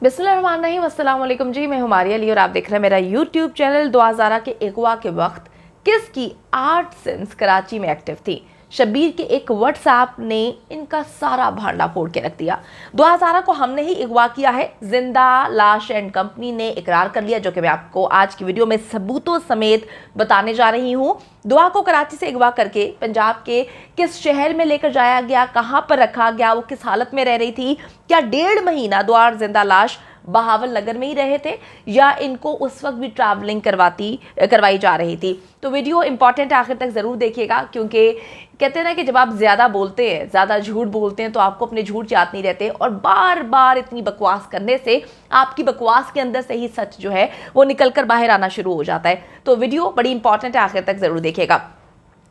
बिस्मिल्लाहिर्रहमानिर्रहीम, अस्सलाम वालेकुम जी। मैं हुमारिया अली और आप देख रहे हैं मेरा यूट्यूब चैनल। 2011 के अगवा के वक्त किसकी 8 सिम्स कराची में एक्टिव थी? शब्बीर के एक व्हाट्सएप ने इनका सारा भांडा फोड़ के रख दिया। 2011 को हमने ही अगवा किया है, जिंदा लाश एंड कंपनी ने इकरार कर लिया, जो कि मैं आपको आज की वीडियो में सबूतों समेत बताने जा रही हूँ। दुआ को कराची से अगवा करके पंजाब के किस शहर में लेकर जाया गया, कहाँ पर रखा गया, वो किस हालत में रह रही थी, क्या 1.5 महीना दुआ और जिंदा लाश बहावल नगर में ही रहे थे या इनको उस वक्त भी ट्रैवलिंग करवाई जा रही थी। तो वीडियो इंपॉर्टेंट है, आखिर तक ज़रूर देखिएगा, क्योंकि कहते हैं ना कि जब आप ज़्यादा बोलते हैं, ज़्यादा झूठ बोलते हैं, तो आपको अपने झूठ याद नहीं रहते और बार बार इतनी बकवास करने से आपकी बकवास के अंदर से ही सच जो है वो निकल कर बाहर आना शुरू हो जाता है। तो वीडियो बड़ी इंपॉर्टेंट है, आखिर तक ज़रूर देखिएगा।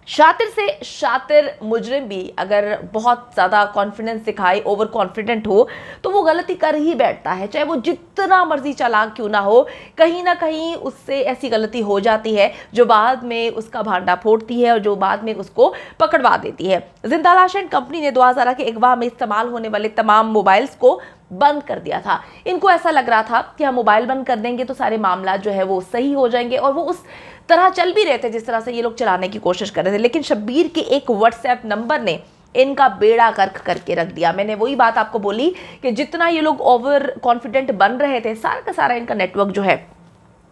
शातिर से शातिर मुजरिम भी अगर बहुत ज़्यादा कॉन्फिडेंस दिखाए, ओवर कॉन्फिडेंट हो, तो वो गलती कर ही बैठता है, चाहे वो जितना मर्जी चालाक क्यों ना हो। कहीं ना कहीं उससे ऐसी गलती हो जाती है जो बाद में उसका भांडा फोड़ती है और जो बाद में उसको पकड़वा देती है। जिंदा लाश एंड कंपनी ने 2011 के अगवा में इस्तेमाल होने वाले तमाम मोबाइल्स को बंद कर दिया था। इनको ऐसा लग रहा था कि हम मोबाइल बंद कर देंगे तो सारे मामला जो है वो सही हो जाएंगे, और वो उस तरह चल भी रहे थे जिस तरह से ये लोग चलाने की कोशिश कर रहे थे। लेकिन शब्बीर के एक व्हाट्सएप नंबर ने इनका बेड़ा गर्क करके रख दिया। मैंने वही बात आपको बोली कि जितना ये लोग ओवर कॉन्फिडेंट बन रहे थे, सारा का सारा इनका नेटवर्क जो है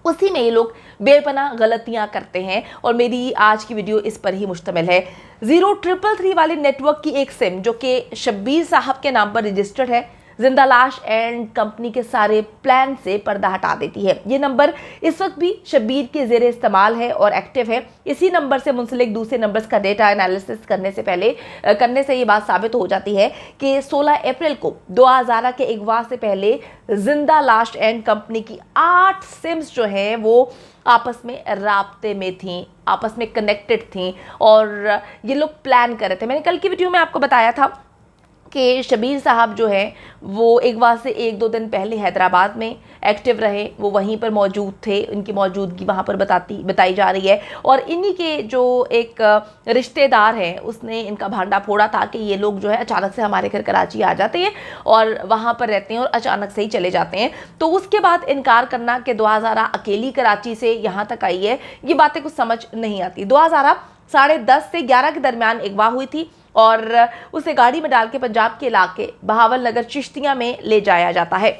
उसी में ये लोग बेपनाह गलतियां करते हैं, और मेरी आज की वीडियो इस पर ही मुश्तमिल है। 0333 वाले नेटवर्क की एक सिम जो कि शब्बीर साहब के नाम पर रजिस्टर्ड है, जिंदा लाश एंड कंपनी के सारे प्लान से पर्दा हटा देती है। ये नंबर इस वक्त भी शब्बीर के ज़ेरे इस्तेमाल है और एक्टिव है। इसी नंबर से मुंसलिक दूसरे नंबर्स का डेटा एनालिसिस करने से ये बात साबित हो जाती है कि 16 अप्रैल को 2011 के अगवा से पहले जिंदा लाश एंड कंपनी की 8 सिम्स जो है वो आपस में राब्ते में थी, आपस में कनेक्टेड थी, और ये लोग प्लान कर रहे थे। मैंने कल की वीडियो में आपको बताया था कि शब्बीर साहब जो है वो अगवा से 1-2 दिन पहले हैदराबाद में एक्टिव रहे, वो वहीं पर मौजूद थे, उनकी मौजूदगी वहाँ पर बताई जा रही है। और इन्हीं के जो एक रिश्तेदार हैं उसने इनका भांडा फोड़ा था कि ये लोग जो है अचानक से हमारे घर कराची आ जाते हैं और वहाँ पर रहते हैं और अचानक से ही चले जाते हैं। तो उसके बाद इनकार करना कि 2011 अकेली कराची से यहाँ तक आई है, ये बातें कुछ समझ नहीं आती। 2011 10:30 से 11 के दरमियान अगवा हुई थी और उसे गाड़ी में डाल के पंजाब के इलाके बहावल नगर चिश्तिया में ले जाया जाता है।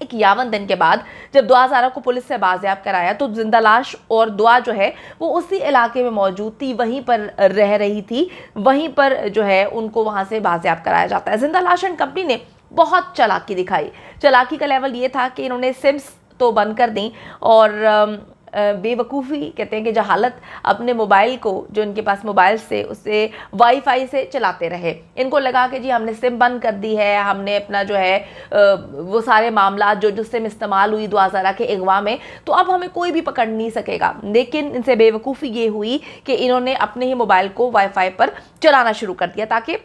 51 दिन के बाद जब 2011 को पुलिस से बाजियाब कराया तो जिंदा लाश और दुआ जो है वो उसी इलाके में मौजूद थी, वहीं पर रह रही थी, वहीं पर जो है उनको वहां से बाजियाब कराया जाता है। जिंदा लाश एंड कंपनी ने बहुत चालाकी दिखाई। चालाकी का लेवल ये था कि इन्होंने सिम्स तो बंद कर दी और बेवकूफ़ी कहते हैं कि जहालत अपने मोबाइल को, जो इनके पास मोबाइल से, उससे वाईफाई से चलाते रहे। इनको लगा कि जी हमने सिम बंद कर दी है, हमने अपना जो है वो सारे मामला जो सिम इस्तेमाल हुई 2011 के अगवा में, तो अब हमें कोई भी पकड़ नहीं सकेगा। लेकिन इनसे बेवकूफ़ी ये हुई कि इन्होंने अपने ही मोबाइल को वाईफाई पर चलाना शुरू कर दिया, ताकि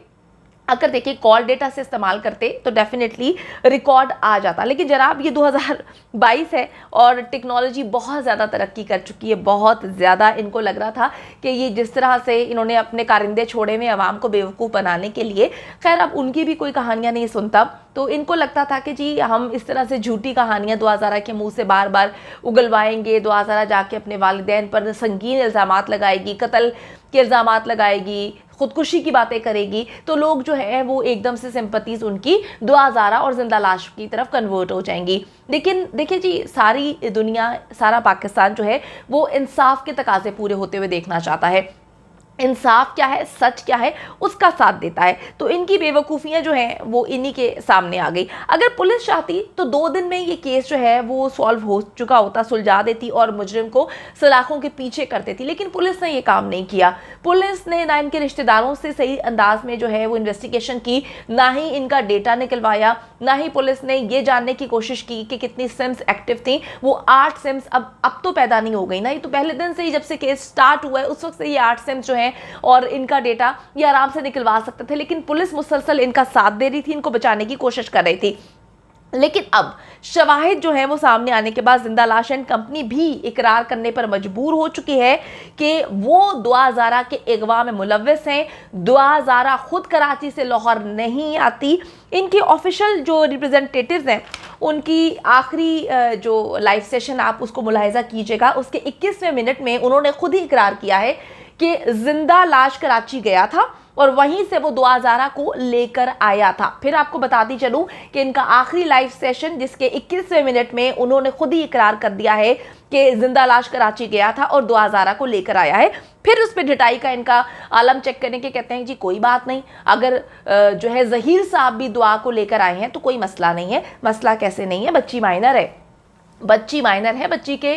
अगर देखिए कॉल डेटा से इस्तेमाल करते तो डेफिनेटली रिकॉर्ड आ जाता। लेकिन जनाब ये 2022 है और टेक्नोलॉजी बहुत ज़्यादा तरक्की कर चुकी है, बहुत ज़्यादा। इनको लग रहा था कि ये जिस तरह से इन्होंने अपने कारिंदे छोड़े हुए आवाम को बेवकूफ़ बनाने के लिए, खैर अब उनकी भी कोई कहानियाँ नहीं सुनता, तो इनको लगता था कि जी हम इस तरह से झूठी कहानियाँ 2011 के मुँह से बार बार उगलवाएंगे, 2011 जाके अपने वालिदैन पर संगीन इल्ज़ामात लगाएगी, कत्ल के इल्ज़ामात लगाएगी, खुदकुशी की बातें करेगी, तो लोग जो है वो एकदम से सिंपैथीज उनकी 2011 और जिंदा लाश की तरफ कन्वर्ट हो जाएंगी। लेकिन देखिए जी, सारी दुनिया, सारा पाकिस्तान जो है वो इंसाफ के तकाजे पूरे होते हुए देखना चाहता है। इंसाफ क्या है, सच क्या है, उसका साथ देता है। तो इनकी बेवकूफ़ियाँ जो हैं वो इन्हीं के सामने आ गई। अगर पुलिस चाहती तो 2 दिन में ये केस जो है वो सॉल्व हो चुका होता, सुलझा देती और मुजरिम को सलाखों के पीछे कर देती। लेकिन पुलिस ने ये काम नहीं किया। पुलिस ने ना इनके रिश्तेदारों से सही अंदाज में जो है वो इन्वेस्टिगेशन की, ना ही इनका डेटा निकलवाया, ना ही पुलिस ने ये जानने की कोशिश की कि कितनी सिम्स एक्टिव थी। वो 8 सिम्स अब तो पैदा नहीं हो गई ना, ये तो पहले दिन से ही, जब से केस स्टार्ट हुआ है उस वक्त से ये 8 सिम्स जो है और इनका डेटा ये आराम से निकलवा सकते थे। लेकिन पुलिस मुसलसल इनका साथ दे रही थी, इनको बचाने की कोशिश कर रही थी। लेकिन अब शवाहिद जो है वो सामने आने के बाद जिंदा लाश एंड कंपनी भी इकरार करने पर मजबूर हो चुकी है कि वो दुआ ज़ारा के अगवा में मुलव्वस हैं। दुआ ज़ारा खुद कराची से लाहौर नहीं आती। इनके ऑफिशियल जो रिप्रेजेंटेटिव्स हैं उनकी आखिरी जो लाइव सेशन आप उसको मुलाहिजा कीजिएगा, उसके 21वें मिनट में उन्होंने खुद ही इकरार किया है कि जिंदा लाश कराची गया था और वहीं से वो दुआ ज़ारा को लेकर आया था। फिर आपको बताती चलूं कि इनका आखिरी लाइव सेशन जिसके 21वें मिनट में उन्होंने खुद ही इकरार कर दिया है कि जिंदा लाश कराची गया था और दुआ ज़ारा को लेकर आया है। फिर उस पर ढिटाई का इनका आलम चेक करने के कहते हैं जी कोई बात नहीं, अगर जो है ज़हीर साहब भी दुआ को लेकर आए हैं तो कोई मसला नहीं है। मसला कैसे नहीं है, बच्ची माइनर है, बच्ची माइनर है, बच्ची के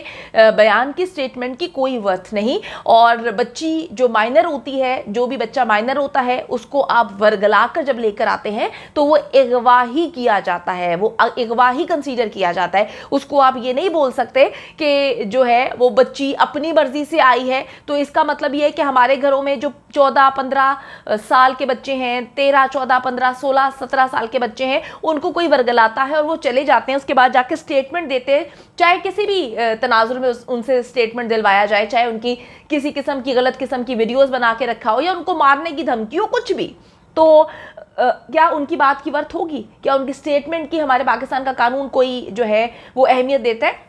बयान की स्टेटमेंट की कोई वर्थ नहीं। और बच्ची जो माइनर होती है, जो भी बच्चा माइनर होता है उसको आप वर्गला कर जब लेकर आते हैं तो वो अगवा ही किया जाता है, वो अगवा ही कंसीडर किया जाता है। उसको आप ये नहीं बोल सकते कि जो है वो बच्ची अपनी मर्जी से आई है। तो इसका मतलब ये है कि हमारे घरों में जो 14-15 साल के बच्चे हैं, 13-14-15-16-17 साल के बच्चे हैं, उनको कोई वर्गलाता है और वो चले जाते हैं, उसके बाद जाके स्टेटमेंट देते हैं, चाहे किसी भी तनाजुर में उनसे स्टेटमेंट दिलवाया जाए, चाहे उनकी किसी किस्म की गलत किस्म की वीडियोस बना के रखा हो या उनको मारने की धमकी हो, कुछ भी, तो क्या उनकी बात की वर्थ होगी? क्या उनकी स्टेटमेंट की हमारे पाकिस्तान का कानून कोई जो है वो अहमियत देता है?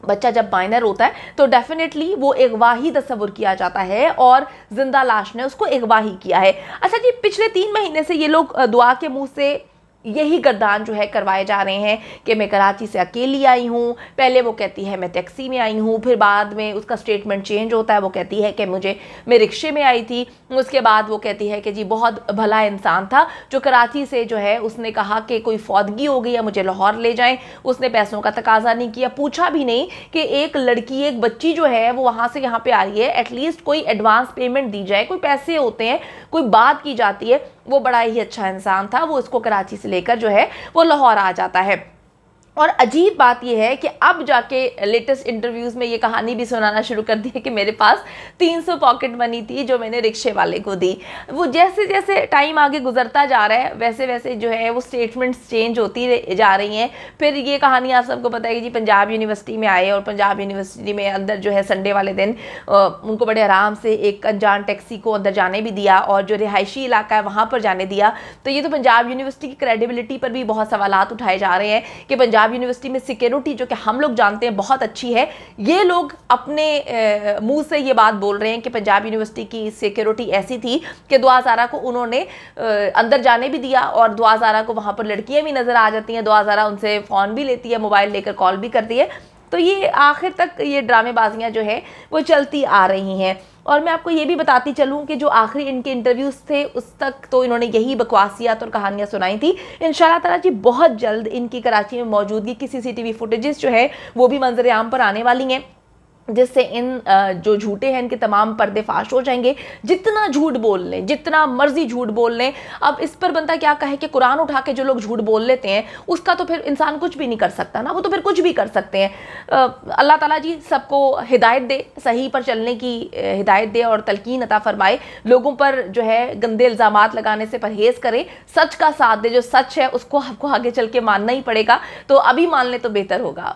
बच्चा जब माइनर होता है तो डेफिनेटली वो अगवा ही तस्वुर किया जाता है और जिंदा लाश ने उसको अगवा ही किया है। अच्छा जी, पिछले 3 महीने से ये लोग दुआ के मुंह से यही गर्दान जो है करवाए जा रहे हैं कि मैं कराची से अकेली आई हूँ। पहले वो कहती है मैं टैक्सी में आई हूँ, फिर बाद में उसका स्टेटमेंट चेंज होता है, वो कहती है कि मैं रिक्शे में आई थी। उसके बाद वो कहती है कि जी बहुत भला इंसान था जो कराची से जो है उसने कहा कि कोई फौदगी हो गई है, मुझे लाहौर ले जाएं। उसने पैसों का तकाजा नहीं किया, पूछा भी नहीं कि एक लड़की, एक बच्ची जो है वो वहाँ से यहाँ पे आ रही है, एटलीस्ट कोई एडवांस पेमेंट दी जाए, कोई पैसे होते हैं, कोई बात की जाती है। वो बड़ा ही अच्छा इंसान था, वो इसको कराची से लेकर जो है वो लाहौर आ जाता है। और अजीब बात यह है कि अब जाके लेटेस्ट इंटरव्यूज़ में ये कहानी भी सुनाना शुरू कर दी है कि मेरे पास 300 पॉकेट मनी थी जो मैंने रिक्शे वाले को दी। वो जैसे जैसे टाइम आगे गुजरता जा रहा है वैसे वैसे जो है वो स्टेटमेंट्स चेंज होती जा रही हैं। फिर ये कहानी आप सबको पता है कि जी पंजाब यूनिवर्सिटी में आए और पंजाब यूनिवर्सिटी में अंदर जो है संडे वाले दिन उनको बड़े आराम से एक अनजान टैक्सी को अंदर जाने भी दिया और जो रिहायशी इलाका है वहाँ पर जाने दिया। तो ये तो पंजाब यूनिवर्सिटी की क्रेडिबिलिटी पर भी बहुत सवालात उठाए जा रहे हैं कि पंजाब यूनिवर्सिटी में सिक्योरिटी जो कि हम लोग जानते हैं बहुत अच्छी है, ये लोग अपने मुंह से ये बात बोल रहे हैं कि पंजाब यूनिवर्सिटी की सिक्योरिटी ऐसी थी कि दुआ ज़ारा को उन्होंने अंदर जाने भी दिया और दुआ ज़ारा को वहाँ पर लड़कियाँ भी नज़र आ जाती हैं, दुआ ज़ारा उनसे फ़ोन भी लेती है, मोबाइल लेकर कॉल भी करती है। तो ये आखिर तक ये ड्रामेबाजियाँ जो है वो चलती आ रही हैं। और मैं आपको ये भी बताती चलूँ कि जो आखिरी इनके इंटरव्यूज़ थे उस तक तो इन्होंने यही बकवासियात और कहानियाँ सुनाई थी। इंशाल्लाह ताला जी बहुत जल्द इनकी कराची में मौजूदगी की CCTV फुटेजेस जो है वो भी मंजर आम पर आने वाली हैं, जिससे इन जो झूठे हैं इनके तमाम पर्दे फाश हो जाएंगे। जितना झूठ बोल लें, जितना मर्जी झूठ बोल लें, अब इस पर बनता क्या कहे कि कुरान उठा के जो लोग झूठ बोल लेते हैं उसका तो फिर इंसान कुछ भी नहीं कर सकता ना, वो तो फिर कुछ भी कर सकते हैं। अल्लाह ताला जी सबको हिदायत दे, सही पर चलने की हिदायत दे और तलकीन अता फरमाए। लोगों पर जो है गंदे इल्ज़ामात लगाने से परहेज करें, सच का साथ दे, जो सच है उसको आपको आगे चल के मानना ही पड़ेगा, तो अभी मान लें तो बेहतर होगा।